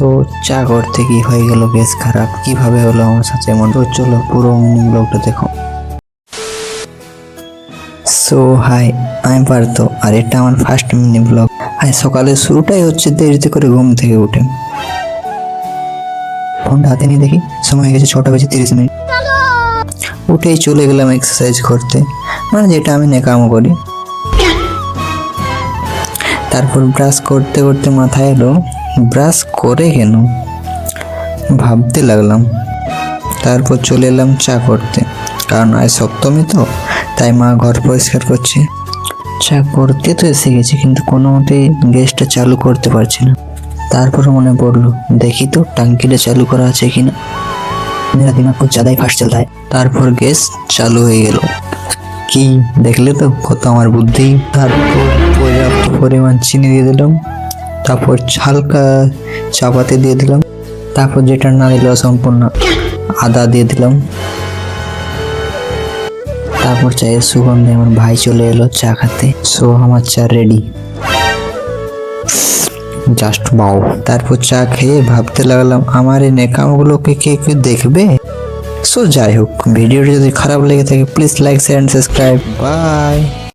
So চা করতে কি হয়ে গেল বেশ খারাপ, কিভাবে হলো আমার সাথে এমন? তো চলো পুরো মিনি ব্লগটা দেখো। সো হাই, আমি পার্থ আর এটা আমার ফার্স্ট মিনি ব্লগ। আজ সকালের শুরুটাই হচ্ছে দেরিতে করে ঘুম থেকে উঠে। ফোনটা হাতে নিয়ে দেখি সময় হয়ে গেছে 6:30 উঠেই চলে গেলাম এক্সারসাইজ করতে, মানে যেটা আমি নেকামো করি। তারপর ব্রাশ করতে করতে মাথায় এলো ব্রাশ করে কেন, ভাবতে লাগলাম। তারপর চলে এলাম চা করতে, কারণ আজ সপ্তমী তো, তাই মা ঘর পরিষ্কার করছে। চা করতে তো এসে গেছি, কিন্তু কোনো মতেই গ্যাসটা চালু করতে পারছি না। তারপর মনে পড়লো দেখি তো টাঙ্কিটা চালু করা আছে কিনা। मेरा दिमाग कुछ ज़्यादा ही फास्ट चलता है। তারপর গ্যাস চালু হয়ে গেল। কি দেখলে তো কত আমার বুদ্ধি। তারপর পর্যাপ্ত পরিমাণ চিনি দিয়ে দিলাম, তারপর হালকা চাপাতি দিয়ে দিলাম, তারপর যেটা না দিল সম্পূর্ণ আদা দিয়ে দিলাম। তারপর চায়ের সুগন্ধে আমার ভাই চলে এলো চা খেতে। সো আমার চা রেডি, জাস্ট বাও। তারপর চা খেয়ে ভাবতে লাগলাম আমার এই নেকামগুলোকে কে কে দেখবে। সো যাই হোক, ভিডিওটি যদি খারাপ লেগে থাকে please like share and subscribe. By.